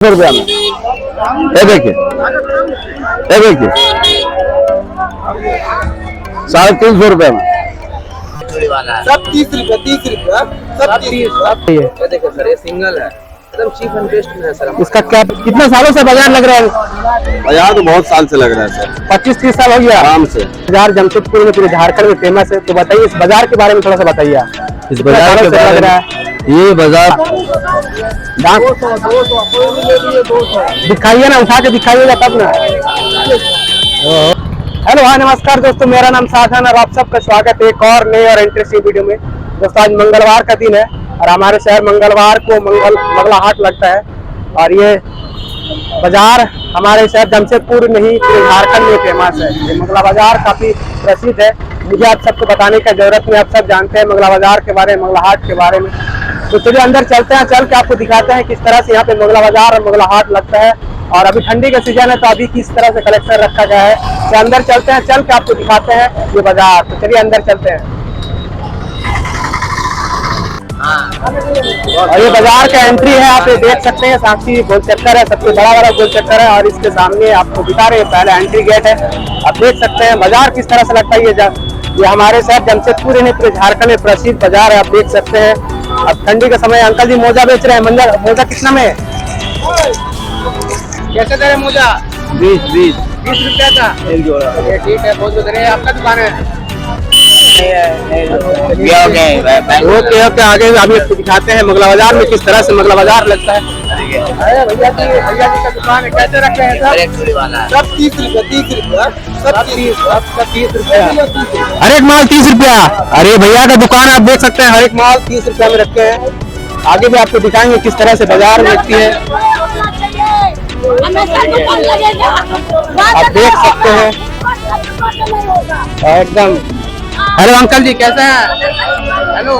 रुपया में ये देखिए 350 रुपये में सब 30 रुपया सब 30 ये देखो सर, ये सिंगल है, एकदम चीप एंड बेस्ट में है सर। इसका क्या कितना सालों से बाजार लग रहा है? बाजार तो बहुत साल से लग रहा है सर, 25-30 साल हो गया आराम से। बाजार जमशेदपुर में पूरे झारखंड में फेमस है, तो बताइए इस बाजार के बारे में थोड़ा सा बताइए आप। इस बाजार के बारे लग रहा में है ये बाजार 200 दिखाइए ना, उठा के दिखाइएगा तब ना। हेलो हाँ नमस्कार दोस्तों, मेरा नाम साधन और आप सबका स्वागत है एक और नए और इंटरेस्टिंग वीडियो में। दोस्तों आज मंगलवार का दिन है और हमारे शहर मंगलवार को मंगला हाट लगता है और ये बाजार हमारे शहर जमशेदपुर में ही पूरे झारखंड में फेमस है। ये मंगला बाजार काफी प्रसिद्ध है, मुझे आप सबको बताने का जरूरत नहीं, आप सब जानते हैं मंगला बाजार के बारे में, मंगला हाट के बारे में। तो चलिए अंदर चलते हैं, चल के आपको दिखाते हैं किस तरह से यहाँ पे मंगला बाजार और मंगला हाट लगता है। और अभी ठंडी का सीजन है तो अभी किस तरह से कलेक्शन रखा गया है, तो अंदर चलते हैं, चल के आपको दिखाते हैं ये बाजार। तो चलिए अंदर चलते हैं। और ये बाजार का एंट्री है, आप ये देख सकते हैं, साक्षी गोल चक्कर है, सबसे बड़ा वाला गोल चक्कर है और इसके सामने आपको दिखा रहे हैं पहले एंट्री गेट है। आप देख सकते हैं बाजार किस तरह से लगता है। ये हमारे शहर जमशेदपुर है, पूरे झारखंड में प्रसिद्ध बाजार है, आप देख सकते हैं। अब ठंडी का समय, अंकल जी मोजा बेच रहे हैं, मोजा कितना में कैसे दे रहे मोजा? 20 रुपया का एक जोड़ा। ठीक है, बहुत शुक्रिया। आपका दुकान है? ओके ओके, आगे अभी आपको दिखाते हैं मंगला बाजार में किस तरह से मंगला बाजार लगता है। अरे भैया जी का दुकान है, कैसे रखे हैं सब 30 रुपया सब 30 रुपया। हर एक माल 30 रुपया। अरे भैया का दुकान आप देख सकते हैं, हर एक माल 30 रुपया में रखे हैं। आगे भी आपको दिखाएंगे किस तरह से बाजार लगती है, आप देख सकते हैं एकदम। हेलो अंकल जी कैसे हैं? हेलो,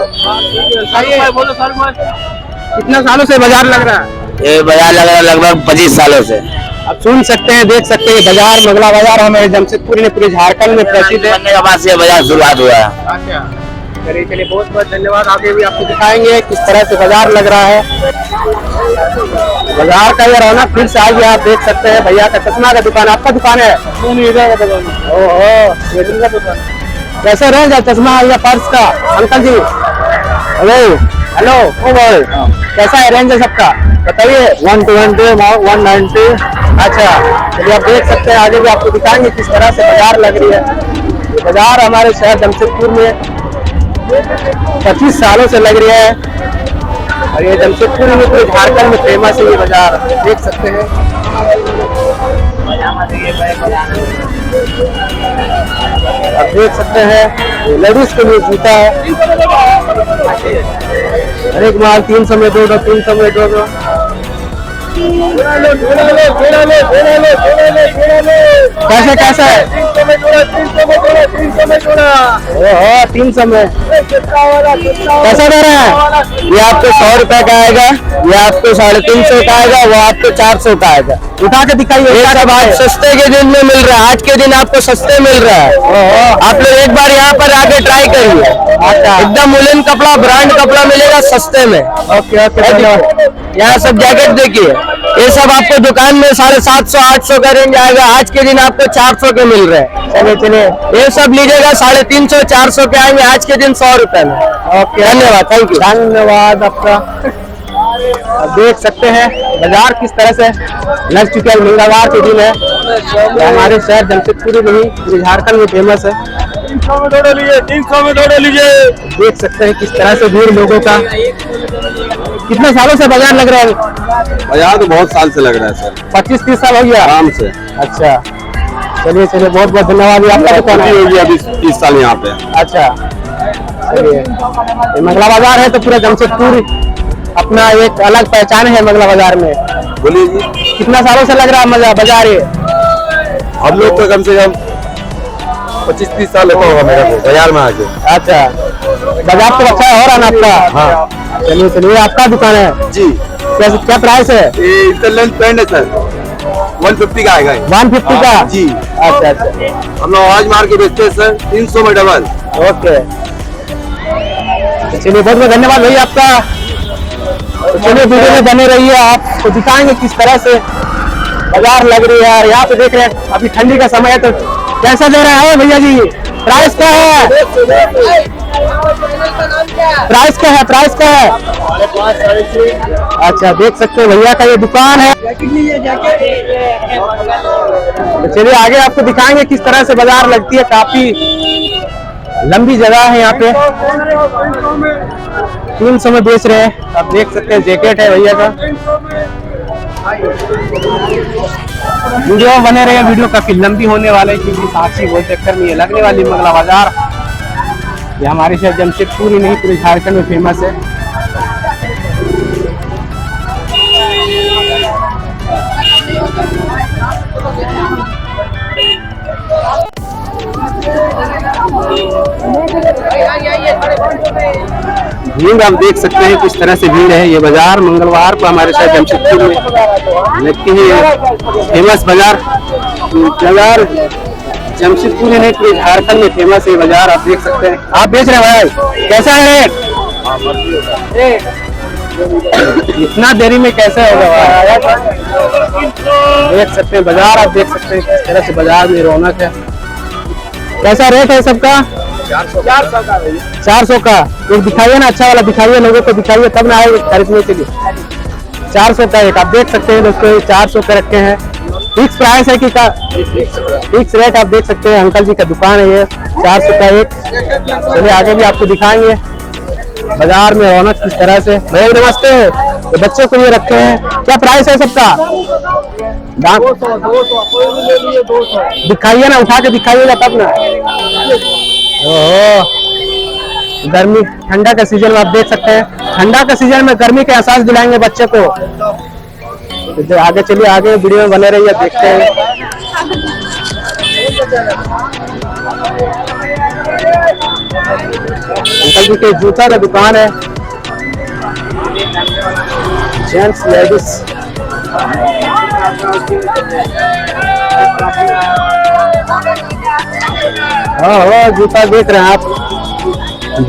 बोलो सर। कितना सालों से बाजार लग रहा है? ये बाजार लग रहा है लगभग 25 सालों से। आप सुन सकते हैं, देख सकते हैं बाजार मंगला बाजार हमारे जमशेदपुर में पूरे झारखंड में प्रसिद्ध है। बनने के बाद से बाजार शुरुआत हुआ है। अच्छा, चलिए बहुत बहुत धन्यवाद। आगे भी आपको दिखाएंगे किस तरह से बाजार लग रहा है। बाजार का ये रौनक फिर से आ गया, आप देख सकते हैं। भैया का चश्मा का दुकान, आपका दुकान है? ओहो, कैसे रेंज है चश्मा या पर्स का अंकल जी? हेलो ओ भाई, कैसा है रेंज है सबका बताइए? 120 190। अच्छा चलिए आप देख सकते हैं, आगे भी आपको दिखाएंगे किस तरह से बाजार लग रही है। बाजार हमारे शहर जमशेदपुर में 25 सालों से लग रही है और ये जमशेदपुर में पूरे झारखंड में फेमस है ये बाजार, देख सकते हैं। आप देख सकते हैं लेडीज के लिए जूता है, हर एक माल 300 में 2, 300 में 2। कैसे कैसे है? 300 में जोड़ा 300 में जोड़ा। ओहो 300 में कैसा दे रहे हैं? ये आपको 100 रुपए का आएगा, ये आपको 350 का आएगा, वो आपको 400 का आएगा। उठा के दिखाइए। ये सब आज सस्ते के दिन में मिल रहा है, आज के दिन आपको सस्ते मिल रहा है। आप लोग एक बार यहाँ पर आके ट्राई करिए। अच्छा एकदम वुलन कपड़ा, ब्रांड कपड़ा मिलेगा सस्ते में। ओके ओके, यहाँ सब जैकेट देखिए, ये सब आपको दुकान में 750 800 का रेंज आएगा, आज के दिन आपको 400 के मिल रहे हैं। चलिए चलिए, ये सब लीजिएगा 350 400 के आएंगे, आज के दिन 100 रुपए में। ओके धन्यवाद, थैंक यू। धन्यवाद आपका। आप देख सकते हैं बाजार किस तरह से लग चुका है। मंगलवार के दिन है, हमारे शहर जमशेदपुर में ही पूरे झारखंड में फेमस है। 300 में दो लीजिए, 300 में दो लीजिए। देख सकते हैं किस तरह से भीड़ लोगों का। कितने सालों से बाजार लग रहा है? बाजार तो बहुत साल से लग रहा है सर, 25-30 साल हो गया आराम से। अच्छा चलिए चलिए, बहुत बहुत धन्यवाद। आपका दुकान है? होगी अभी 30 साल यहाँ पे। अच्छा चलिए, ये मंगला बाजार है तो पूरा जमशेदपुर अपना एक अलग पहचान है मंगला बाजार में। बोलिए जी। कितना सालों से लग रहा है बाजार ये? हम लोग तो कम से कम 25-30 साल होगा मेरे को बाजार में आके। अच्छा, बाजार तो अच्छा हो रहा ना आपका? हाँ चलिए चलिए, आपका दुकान है जी। कैसे, क्या प्राइस है? ये इंटरलेंस पेंट है सर, 150 का आएगा। 150 का जी। अच्छा अच्छा, हम लोग आवाज मार के बेचते हैं सर, 300 में डबल। ओके चलिए, बहुत बहुत धन्यवाद भैया आपका। चलिए वीडियो में बने रहिए, आपको दिखाएंगे किस तरह से बाजार लग रही है यार। यहाँ पे देख रहे हैं अभी ठंडी का समय है, तो कैसा दे रहा है भैया जी? प्राइस क्या है? प्राइस क्या है? प्राइस क्या है? अच्छा, देख सकते हो भैया का ये दुकान है। तो चलिए आगे आपको दिखाएंगे किस तरह से बाजार लगती है। काफी लंबी जगह है यहाँ पे। 300 में बेच रहे हैं, आप देख सकते हैं। जैकेट है भैया का। वीडियो बने रहे, वीडियो काफी लंबी होने वाले क्योंकि साक्षी बोल चक्कर में ये लगने वाली मंगला बाजार। ये हमारे शहर जमशेदपुर ही नहीं पूरे झारखंड में फेमस है। भीड़ आप देख सकते हैं किस तरह से भीड़ है। ये बाजार मंगलवार को हमारे शहर जमशेदपुर में लगती है फेमस बाजार। जमशेदपुर नहीं पूरे झारखंड में फेमस है बाजार। आप देख सकते हैं। आप बेच रहे हैं भाई, कैसा है रेट? इतना देरी में कैसे होगा भाई? देख सकते हैं बाजार, आप देख सकते हैं किस तरह से बाजार में रौनक है। कैसा रेट है सबका? 400 का। एक दिखाइए ना, अच्छा वाला दिखाइए, लोगों को दिखाइए तब ना आए खरीदने के लिए। 400 का एक, आप देख सकते हैं दोस्तों 400 का रखे हैं। फिक्स प्राइस है कि का? फिक्स रेट आप देख सकते हैं। अंकल जी का दुकान है ये, 400 का एक। चलिए आगे भी आपको दिखाएंगे बाजार में रौनक किस तरह से। भैया नमस्ते, तो बच्चों को ये रखे हैं, क्या प्राइस है सबका? 200 दिखाइए ना, उठा के दिखाइएगा तब ना। ओह, गर्मी ठंडा का सीजन में आप देख सकते हैं। ठंडा का सीजन में गर्मी के एहसास दिलाएंगे बच्चे को। तो आगे चलिए, आगे वीडियो में बने रहिए, देखते हैं। अंकल जी के जूता का दुकान है, जेंट्स लेडीज। हाँ, जूता देख रहे हैं आप।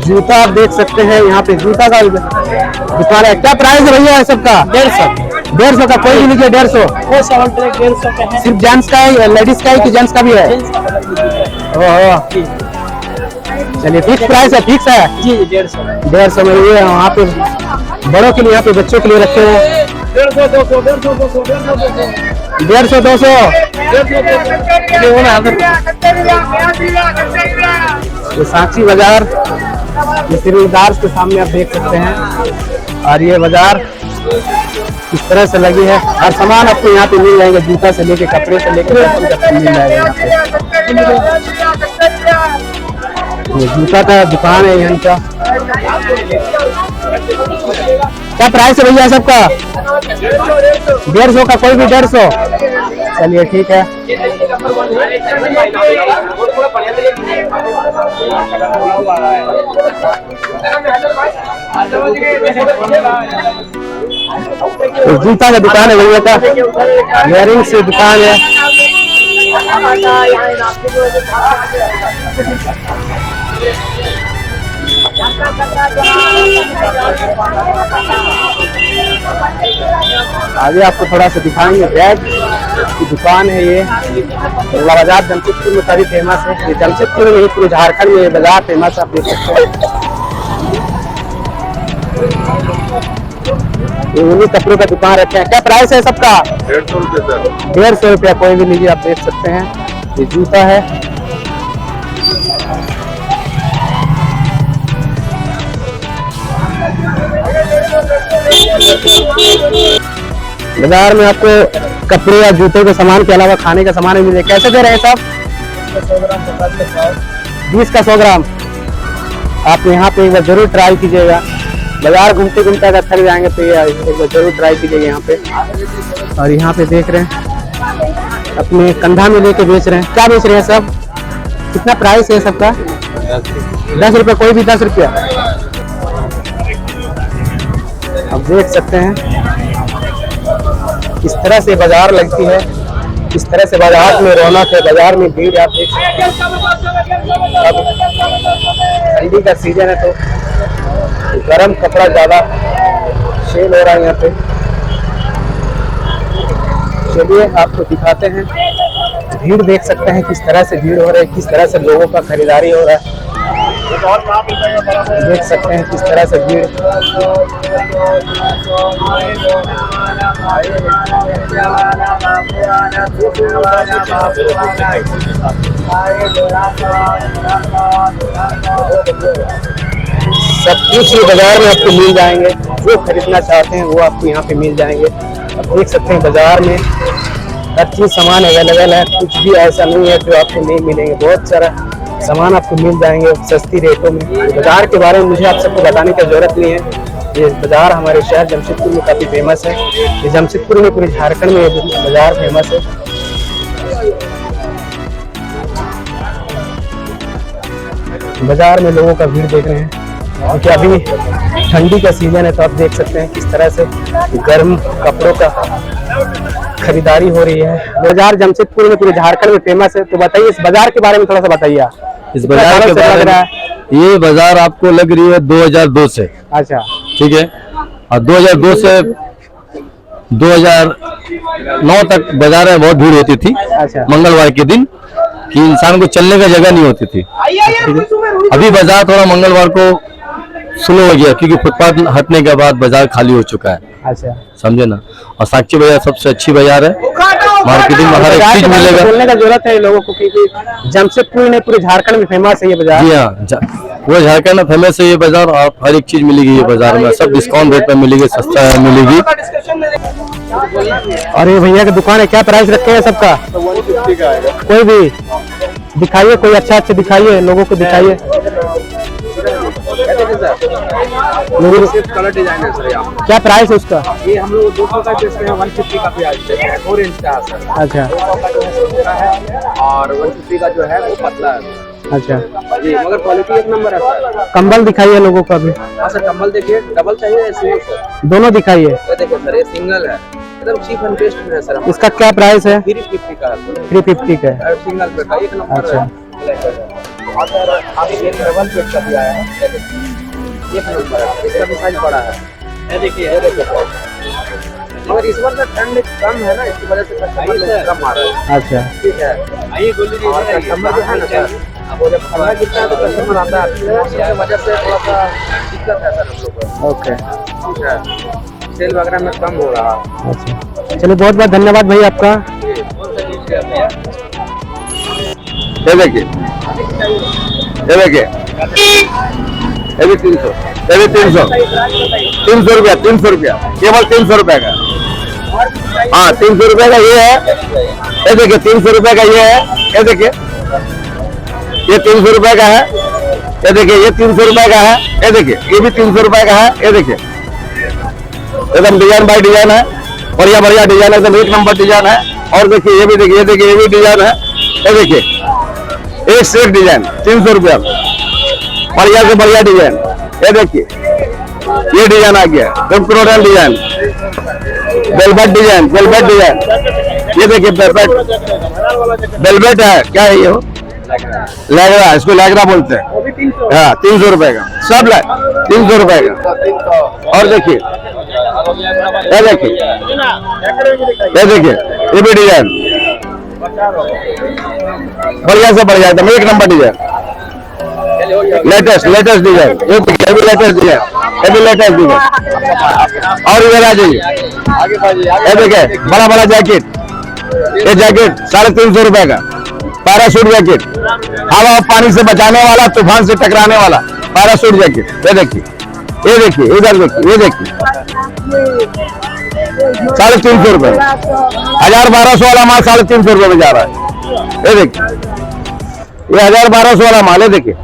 जूता आप देख सकते हैं, यहाँ पे जूता का दुकान है। क्या प्राइस है भैया सबका? 150 का। कोई भी लीजिए 150। सिर्फ जेंट्स का है, लेडीज का है कि जेंट्स का भी है? ओह, चलिए फिक्स प्राइस है? फिक्स है जी, 150 में। ये वहाँ पे बड़ों के लिए, यहाँ पे बच्चों के लिए रखे हैं 150 200। ये साक्षी बाजार, ये सिरदार के सामने आप देख सकते हैं। और ये बाजार इस तरह से लगी है। हर सामान आपको यहाँ पे मिल जाएंगे, जूता से लेके कपड़े से लेके मिल जाएगा। ये जूता का दुकान है यहाँ का। क्या प्राइस है भैया सबका? 150 का। कोई भी 150। चलिए ठीक है। तो जूता का दुकान है भैया का, इयरिंग से दुकान है। आगे आपको थोड़ा सा दिखाएंगे। बैग की दुकान है ये, मंगला बाजार जमशेदपुर में काफी फेमस है। ये जमशेदपुर में नहीं पूरे झारखंड में ये बाजार फेमस है, आप देख सकते हैं। ये उन्हीं कपड़ों का दुकान रखे हैं। क्या प्राइस है सबका? 150 रुपये। 150 रुपया। कोई भी लीजिए, आप देख सकते हैं। ये जूता है। बाजार में आपको कपड़े या जूते के सामान के अलावा खाने का सामान भी मिले। कैसे दे रहे हैं सब? 20 का 100 ग्राम। आप यहाँ पे एक बार जरूर ट्राई कीजिएगा। बाजार घूमते घूमते अगर थक जाएंगे तो ये एक बार जरूर ट्राई कीजिएगा यहाँ पे। और यहाँ पे देख रहे हैं अपने कंधा में लेके बेच रहे हैं। क्या बेच रहे हैं सब? कितना प्राइस है सबका? 10 रुपये। कोई भी 10 रुपया। आप देख सकते हैं किस तरह से बाजार लगती है, किस तरह से बाजार में रौनक है, बाजार में भीड़ आप देख सकते हैं। अब ठंडी का सीजन है तो गर्म कपड़ा ज्यादा सेल हो रहा है यहाँ पे। चलिए आपको दिखाते हैं, भीड़ देख सकते हैं किस तरह से भीड़ हो रही है, किस तरह से लोगों का खरीदारी हो रहा है। देख सकते हैं किस तरह से भीड़। सब कुछ ये बाजार में आपको मिल जाएंगे, जो खरीदना चाहते हैं वो आपको यहाँ पे मिल जाएंगे। आप देख सकते हैं बाजार में हर चीज सामान अवेलेबल है, कुछ भी ऐसा नहीं है जो आपको नहीं मिलेंगे। बहुत सारा सामान आपको मिल जाएंगे सस्ती रेटों में। बाजार के बारे में मुझे आप सबको बताने की जरूरत नहीं है। ये बाजार हमारे शहर जमशेदपुर में काफी फेमस है। ये जमशेदपुर में पूरे झारखंड में ये बाजार फेमस है। बाजार में लोगों का भीड़ देख रहे हैं क्योंकि अभी ठंडी का सीजन है, तो आप देख सकते हैं किस तरह से गर्म कपड़ों का खरीदारी हो रही है। बाजार जमशेदपुर में पूरे झारखंड में फेमस है। तो बताइए इस बाजार के बारे में थोड़ा सा बताइए आप। इस बाजार के बारे में, ये बाजार आपको लग रही है 2002 से। अच्छा, ठीक है। और 2002 से 2009 तक बाजार में बहुत भीड़ होती थी। अच्छा, मंगलवार के दिन कि इंसान को चलने का जगह नहीं होती थी। अभी बाजार थोड़ा मंगलवार को स्लो हो गया क्योंकि फुटपाथ हटने के बाद बाजार खाली हो चुका है। अच्छा, समझे ना। और साक्षी बाजार सबसे अच्छी बाजार है, मार्केटिंग में हर एक चीज मिलेगा। बोलने का जरूरत है लोगों को क्योंकि जमशेदपुर में पूरे झारखंड में फेमस है ये बाजार। जी हाँ, पूरे झारखंड में फेमस है ये बाजार। और हर एक चीज मिलेगी ये बाजार में, सब डिस्काउंट रेट पे मिलेगी, सस्ता मिलेगी। और ये भैया की दुकान है, क्या प्राइस रखे हैं सबका? 150 का आएगा। कोई भी दिखाइए, कोई अच्छा दिखाइए, लोगों को दिखाइए। कलर डिजाइन है सर यहाँ। क्या प्राइस है उसका? ये हम लोग 200 का बेचते हैं, 150 का भी आज है, 4 इंच का है सर। अच्छा, 200 का जो है छोटा है और 150 का जो है वो पतला है। अच्छा जी, मगर क्वालिटी एक नंबर है सर। कंबल दिखाइए लोगों को अभी। हाँ सर, कंबल देखिए, डबल चाहिए या सिंगल सर? दोनों दिखाइए। ये देखिए सर, ये सिंगल है, एकदम चीप एंड बेस्ट में है सर। इसका क्या प्राइस है? 350 का है, 350 का है। और सिंगल बेड का एक नंबर अच्छा। है। और सर अभी एक डबल बेड का भी आया है, ये देखिए, एक नंबर है, इसका भी साइज बड़ा है। ये देखिए मगर इस बार ठंड कम है ना, इसकी वजह से कस्टमर कम आ रहा है। अच्छा, ठीक है। आइए गोल्डी, और कस्टमर जो है ना सर, वो जब ठंडा गिरता है तो कस्टमर आता है, इसकी वजह से थोड़ा सा दिक्कत है सर हम लोग को। ओके, ठीक है, सेल वगैरह में कम हो रहा है। अच्छा, चलिए बहुत बहुत धन्यवाद भाई आपका। ये देखिए, ये देखिए, ये भी 300, ये भी 300, 300 रुपया, 300 रुपया, केवल 300 रुपए का। हाँ, 300 रुपए का ये है। ये देखिए 300 रुपए का ये है। ये देखिए, ये 300 रुपए का है। ये देखिए, ये 300 रुपए का है। ये देखिए, ये भी 300 रुपए का है। ये देखिए, एकदम डिजाइन बाय डिजाइन है, बढ़िया बढ़िया डिजाइन है, एकदम एक नंबर डिजाइन है। और देखिए, ये भी देखिए, ये देखिए, ये भी डिजाइन है। ये देखिए, एक से एक डिजाइन, 300 रुपया, बढ़िया से बढ़िया डिजाइन। ये देखिए, ये डिजाइन आ गया, computer design, velvet design, velvet design. ये देखिए वेलवेट, वेलवेट है, क्या है ये? लैगरा, इसको लैगरा बोलते हैं। हाँ, 300 रुपए का सब 300 रुपए का। और देखिए, ये देखिए, ये देखिए, ये भी डिजाइन बढ़िया से बढ़िया, एकदम एक number design, latest latest design. ये देखिए, ये भी लेटेस्ट डिजाइन, ये भी लेटेस्ट डिजाइन। और इधर आ जाइए, ये देखिए बड़ा बड़ा जैकेट, ये जैकेट 350 रुपए का, पैराशूट जैकेट, हवा पानी से बचाने वाला, तूफान से टकराने वाला पैराशूट जैकेट। ये देखिए, ये देखिए, इधर देखिए, ये देखिए 350 रुपए, 1000-1200 वाला माल 350 रुपए में जा रहा है। ये देखिए, ये 1000-1200 वाला माल है। देखिए,